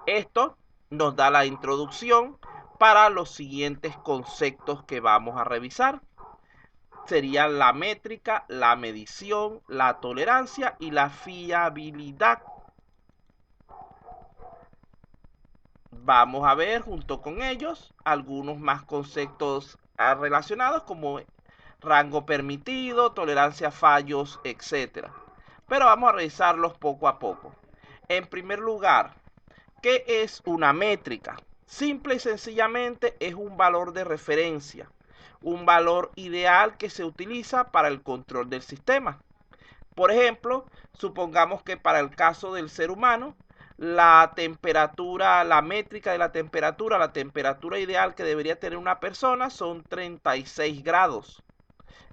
Esto nos da la introducción para los siguientes conceptos que vamos a revisar. Serían la métrica, la medición, la tolerancia y la fiabilidad. Vamos a ver junto con ellos algunos más conceptos relacionados como rango permitido, tolerancia a fallos, etc. Pero vamos a revisarlos poco a poco. En primer lugar, ¿qué es una métrica? Simple y sencillamente es un valor de referencia, un valor ideal que se utiliza para el control del sistema. Por ejemplo, supongamos que para el caso del ser humano, la temperatura, la métrica de la temperatura ideal que debería tener una persona son 36 grados.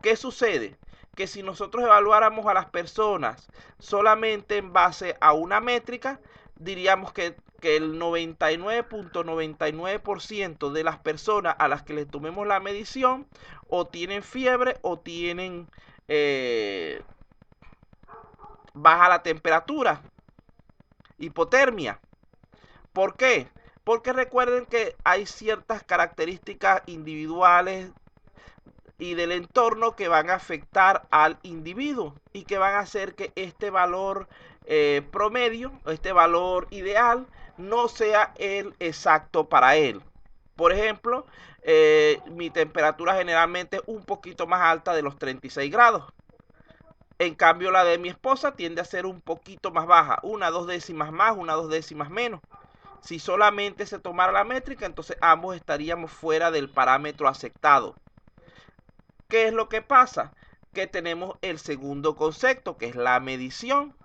¿Qué sucede? Que si nosotros evaluáramos a las personas solamente en base a una métrica, diríamos que el 99.99% de las personas a las que les tomemos la medición o tienen fiebre o tienen baja la temperatura, hipotermia. ¿Por qué? Porque recuerden que hay ciertas características individuales y del entorno que van a afectar al individuo y que van a hacer que este valor promedio, este valor ideal, no sea el exacto para él. Por ejemplo, mi temperatura generalmente es un poquito más alta de los 36 grados. En cambio, la de mi esposa tiende a ser un poquito más baja, una, dos décimas más, una, dos décimas menos. Si solamente se tomara la métrica, entonces ambos estaríamos fuera del parámetro aceptado. ¿Qué es lo que pasa? Que tenemos el segundo concepto, que es la medición.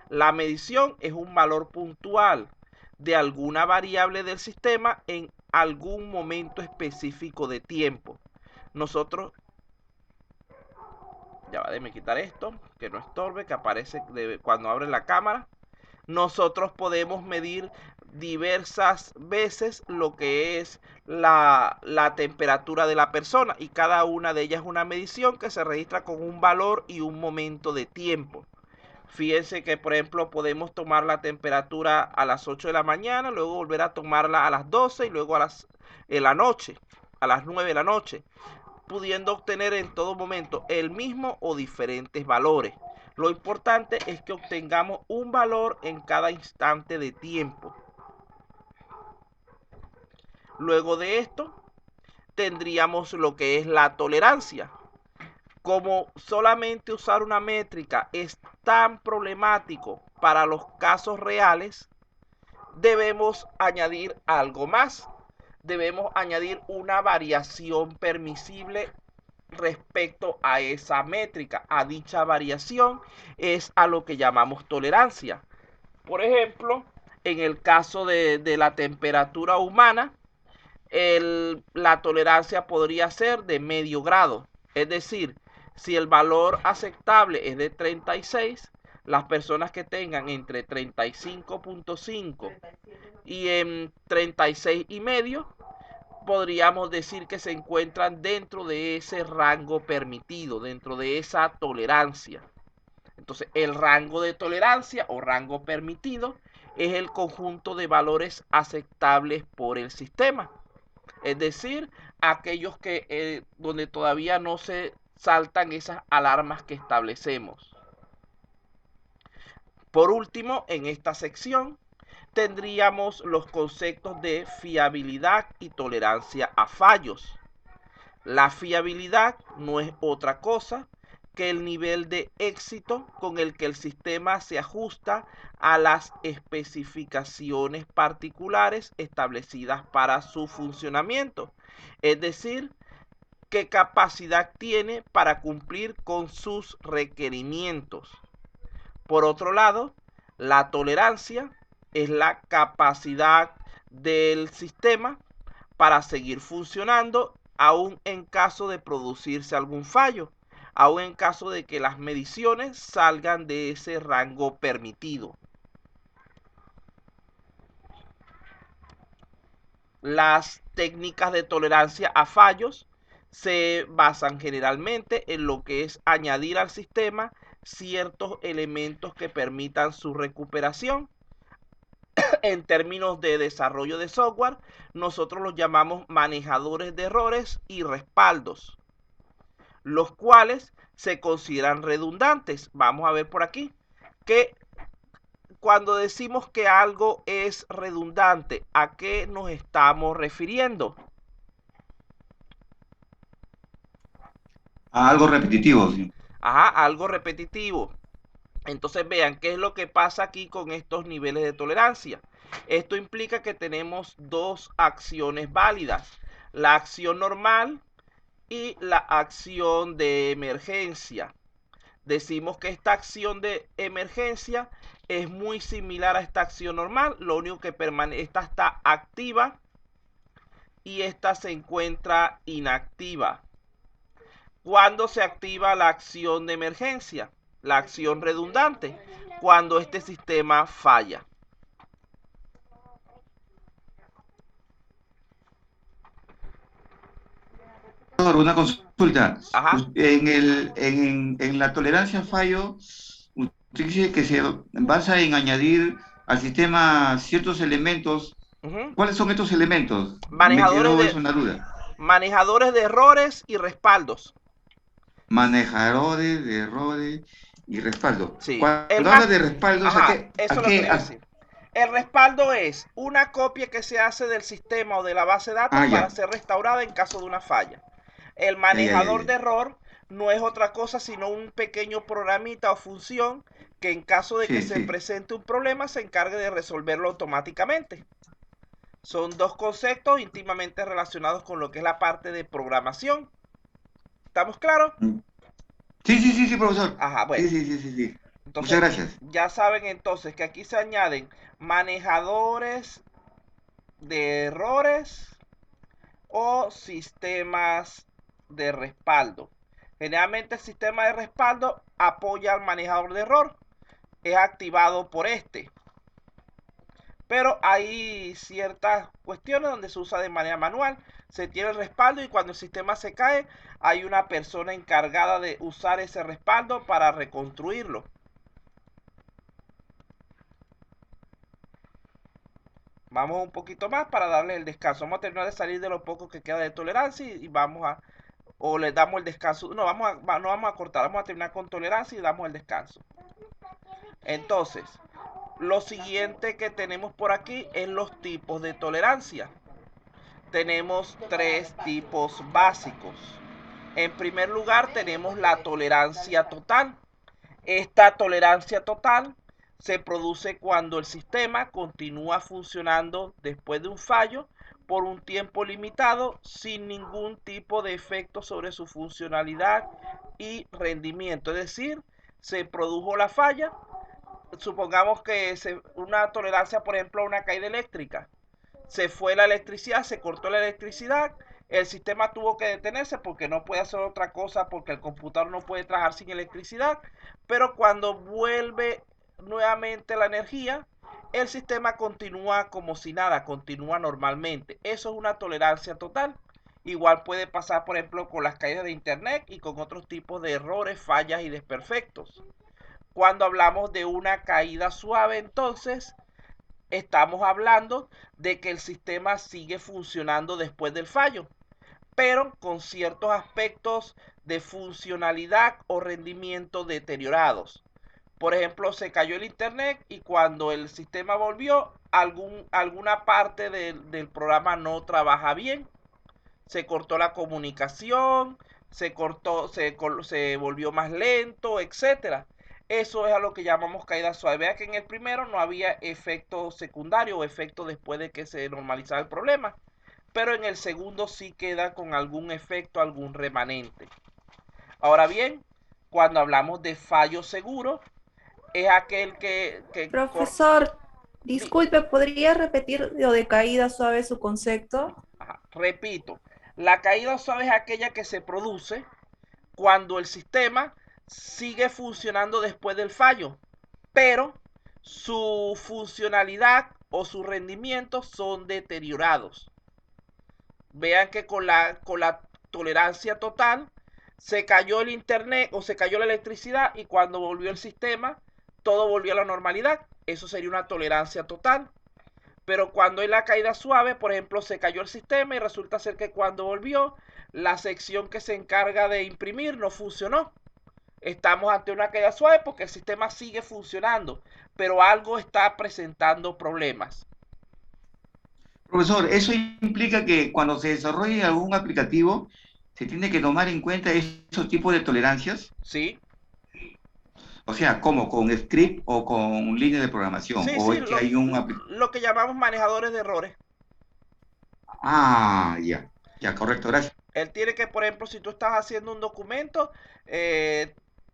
La medición es un valor puntual de alguna variable del sistema en algún momento específico de tiempo. Nosotros, ya va, déjame quitar esto, que no estorbe, que aparece cuando abre la cámara. Nosotros podemos medir diversas veces lo que es la temperatura de la persona y cada una de ellas es una medición que se registra con un valor y un momento de tiempo. Fíjense que, por ejemplo, podemos tomar la temperatura a las 8 de la mañana, luego volver a tomarla a las 12 y luego en la noche, a las 9 de la noche, pudiendo obtener en todo momento el mismo o diferentes valores. Lo importante es que obtengamos un valor en cada instante de tiempo. Luego de esto, tendríamos lo que es la tolerancia. Como solamente usar una métrica es tan problemático para los casos reales, debemos añadir algo más. Debemos añadir una variación permisible respecto a esa métrica, a dicha variación, es a lo que llamamos tolerancia. Por ejemplo, en el caso de la temperatura humana, la tolerancia podría ser de medio grado. Es decir, si el valor aceptable es de 36, las personas que tengan entre 35.5 y en 36 y medio, podríamos decir que se encuentran dentro de ese rango permitido, dentro de esa tolerancia. Entonces, el rango de tolerancia o rango permitido es el conjunto de valores aceptables por el sistema. Es decir, aquellos que donde todavía no se saltan esas alarmas que establecemos. Por último, en esta sección tendríamos los conceptos de fiabilidad y tolerancia a fallos. La fiabilidad no es otra cosa que el nivel de éxito con el que el sistema se ajusta a las especificaciones particulares establecidas para su funcionamiento. Es decir, qué capacidad tiene para cumplir con sus requerimientos. Por otro lado, la tolerancia es la capacidad del sistema para seguir funcionando aún en caso de producirse algún fallo, aún en caso de que las mediciones salgan de ese rango permitido. Las técnicas de tolerancia a fallos se basan generalmente en lo que es añadir al sistema ciertos elementos que permitan su recuperación En términos de desarrollo de software, nosotros los llamamos manejadores de errores y respaldos, los cuales se consideran redundantes. Vamos a ver por aquí que cuando decimos que algo es redundante, ¿a qué nos estamos refiriendo? A algo repetitivo, sí. Ajá, algo repetitivo. Entonces vean qué es lo que pasa aquí con estos niveles de tolerancia. Esto implica que tenemos dos acciones válidas, la acción normal y la acción de emergencia. Decimos que esta acción de emergencia es muy similar a esta acción normal, lo único que esta está activa y esta se encuentra inactiva. ¿Cuándo se activa la acción de emergencia? La acción redundante, cuando este sistema falla. Una consulta. Ajá. En la tolerancia a fallo, usted dice que se basa en añadir al sistema ciertos elementos. Uh-huh. ¿Cuáles son estos elementos? Me Manejadores quedó de eso en la duda. manejadores de errores y respaldos. Manejadores de errores y respaldo. Sí, el Cuando más, habla de respaldos, ajá, a eso lo qué? quería decir. El respaldo es una copia que se hace del sistema o de la base de datos para Ya, ser restaurada en caso de una falla. El ya, ya, ya, manejador de ya. error no es otra cosa sino un pequeño programita o función que en caso de que Sí, se sí. presente un problema se encargue de resolverlo automáticamente. Son dos conceptos íntimamente relacionados con lo que es la parte de programación. ¿Estamos claros? Mm. Sí, sí, sí, sí, profesor. Ajá, Sí, bueno. sí, sí, sí, sí. Muchas Entonces, gracias. ya saben entonces que aquí se añaden manejadores de errores o sistemas de respaldo. Generalmente el sistema de respaldo apoya al manejador de error, es activado por este. Pero hay ciertas cuestiones donde se usa de manera manual, se tiene el respaldo y cuando el sistema se cae hay una persona encargada de usar ese respaldo para reconstruirlo. Vamos un poquito más para darle el descanso. Vamos a terminar de salir de lo poco que queda de tolerancia y vamos a, o le damos el descanso. No, no vamos a cortar, vamos a terminar con tolerancia y damos el descanso. Entonces, lo siguiente que tenemos por aquí es los tipos de tolerancia. Tenemos tres tipos básicos. En primer lugar, tenemos la tolerancia total. Esta tolerancia total se produce cuando el sistema continúa funcionando después de un fallo por un tiempo limitado sin ningún tipo de efecto sobre su funcionalidad y rendimiento. Es decir, se produjo la falla, supongamos que una tolerancia, por ejemplo, a una caída eléctrica. Se fue la electricidad, se cortó la electricidad, el sistema tuvo que detenerse porque no puede hacer otra cosa, porque el computador no puede trabajar sin electricidad, pero cuando vuelve nuevamente la energía, el sistema continúa como si nada, continúa normalmente. Eso es una tolerancia total. Igual puede pasar, por ejemplo, con las caídas de internet y con otros tipos de errores, fallas y desperfectos. Cuando hablamos de una caída suave, entonces estamos hablando de que el sistema sigue funcionando después del fallo, pero con ciertos aspectos de funcionalidad o rendimiento deteriorados. Por ejemplo, se cayó el internet y cuando el sistema volvió, alguna parte del programa no trabaja bien. Se cortó la comunicación, se volvió más lento, etcétera. Eso es a lo que llamamos caída suave. Vea que en el primero no había efecto secundario o efecto después de que se normalizaba el problema. Pero en el segundo sí queda con algún efecto, algún remanente. Ahora bien, cuando hablamos de fallo seguro, es aquel Profesor, disculpe, ¿podría repetir lo de caída suave su concepto? repito, la caída suave es aquella que se produce cuando el sistema sigue funcionando después del fallo, pero su funcionalidad o su rendimiento son deteriorados. Vean que con la tolerancia total se cayó el internet o se cayó la electricidad y cuando volvió el sistema todo volvió a la normalidad. Eso sería una tolerancia total. Pero cuando hay la caída suave, por ejemplo, se cayó el sistema y resulta ser que cuando volvió, la sección que se encarga de imprimir no funcionó. Estamos ante una caída suave porque el sistema sigue funcionando, pero algo está presentando problemas. Profesor, eso implica que cuando se desarrolle algún aplicativo, se tiene que tomar en cuenta esos tipos de tolerancias. ¿Sí? O sea, ¿cómo? ¿Con script o con línea de programación? Sí, ¿O sí, es que hay un lo que llamamos manejadores de errores. Ah, ya, ya, correcto, gracias. Él tiene que, por ejemplo, si tú estás haciendo un documento,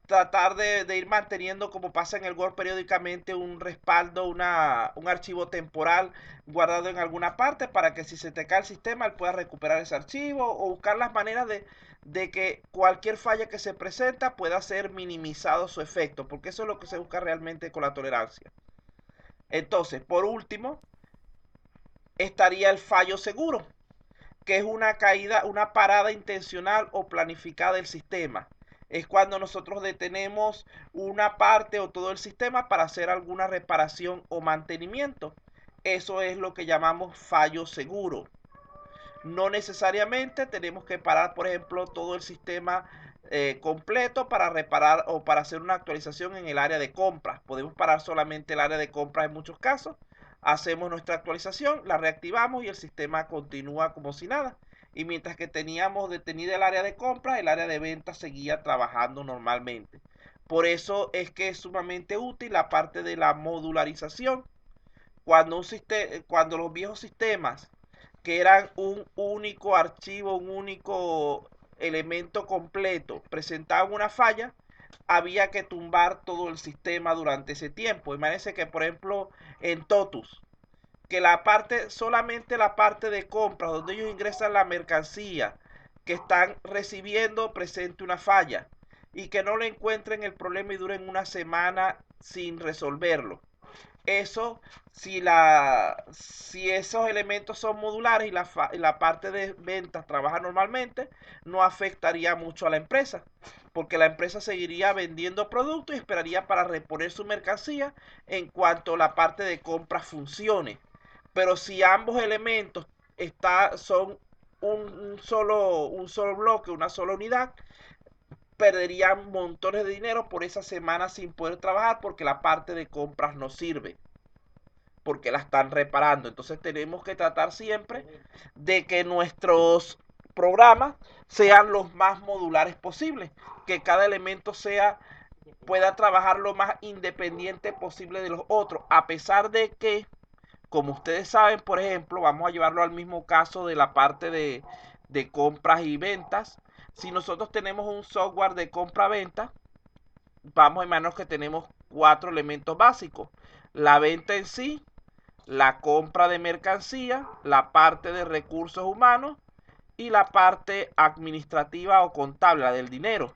tratar de ir manteniendo, como pasa en el Word periódicamente, un respaldo, un archivo temporal guardado en alguna parte para que si se te cae el sistema, él pueda recuperar ese archivo o buscar las maneras de que cualquier falla que se presenta pueda ser minimizado su efecto, porque eso es lo que se busca realmente con la tolerancia. Entonces, por último, estaría el fallo seguro, que es una caída, una parada intencional o planificada del sistema. Es cuando nosotros detenemos una parte o todo el sistema para hacer alguna reparación o mantenimiento. Eso es lo que llamamos fallo seguro. No necesariamente tenemos que parar, por ejemplo, todo el sistema completo para reparar o para hacer una actualización en el área de compras. Podemos parar solamente el área de compras en muchos casos. Hacemos nuestra actualización, la reactivamos y el sistema continúa como si nada. Y mientras que teníamos detenida el área de compras, el área de ventas seguía trabajando normalmente. Por eso es que es sumamente útil la parte de la modularización. Cuando los viejos sistemas que eran un único archivo, un único elemento completo, presentaban una falla, había que tumbar todo el sistema durante ese tiempo. Imagínense que, por ejemplo, en Totus, que solamente la parte de compras, donde ellos ingresan la mercancía que están recibiendo, presente una falla y que no le encuentren el problema y duren una semana sin resolverlo. Eso, si esos elementos son modulares y la parte de ventas trabaja normalmente, no afectaría mucho a la empresa, porque la empresa seguiría vendiendo productos y esperaría para reponer su mercancía en cuanto la parte de compra funcione. Pero si ambos elementos son un solo bloque, una sola unidad, perderían montones de dinero por esa semana sin poder trabajar porque la parte de compras no sirve, porque la están reparando. Entonces tenemos que tratar siempre de que nuestros programas sean los más modulares posibles, que cada elemento pueda trabajar lo más independiente posible de los otros, a pesar de que, como ustedes saben, por ejemplo, vamos a llevarlo al mismo caso de la parte de compras y ventas. Si nosotros tenemos un software de compra-venta, vamos a imaginar que tenemos 4 elementos básicos: la venta en sí, la compra de mercancía, la parte de recursos humanos y la parte administrativa o contable, la del dinero.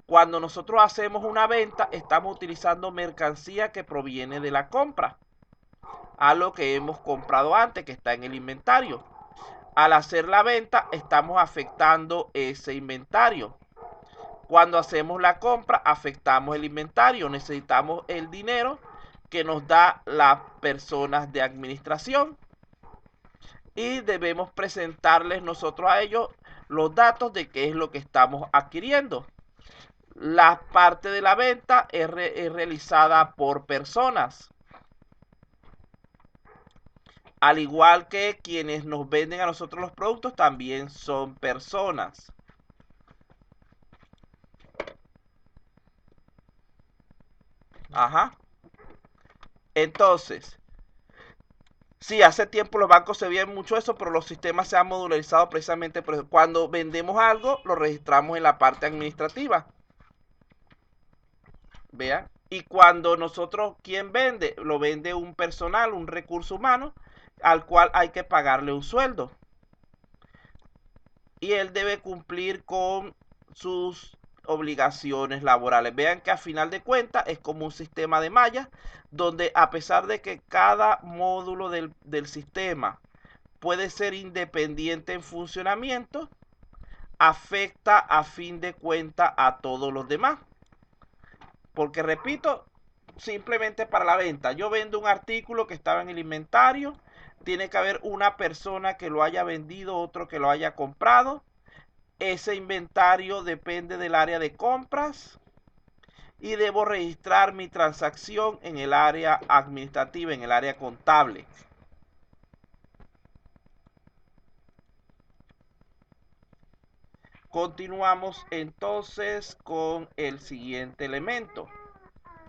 Cuando nosotros hacemos una venta, estamos utilizando mercancía que proviene de la compra, algo que hemos comprado antes, que está en el inventario. Al hacer la venta, estamos afectando ese inventario. Cuando hacemos la compra, afectamos el inventario. Necesitamos el dinero que nos da las personas de administración y debemos presentarles nosotros a ellos los datos de qué es lo que estamos adquiriendo. La parte de la venta es realizada por personas, al igual que quienes nos venden a nosotros los productos también son personas. Ajá. Entonces, sí, hace tiempo los bancos se veían mucho eso, pero los sistemas se han modularizado precisamente por eso. Cuando vendemos algo, lo registramos en la parte administrativa. Vean. Y cuando nosotros, ¿quién vende? Lo vende un personal, un recurso humano, al cual hay que pagarle un sueldo. Y él debe cumplir con sus obligaciones laborales. Vean que a final de cuentas es como un sistema de mallas, donde a pesar de que cada módulo del sistema puede ser independiente en funcionamiento, afecta a fin de cuentas a todos los demás. Porque repito, simplemente para la venta, yo vendo un artículo que estaba en el inventario, Tiene que haber una persona que lo haya vendido, otro que lo haya comprado. Ese inventario depende del área de compras y debo registrar mi transacción en el área administrativa, en el área contable. Continuamos entonces con el siguiente elemento.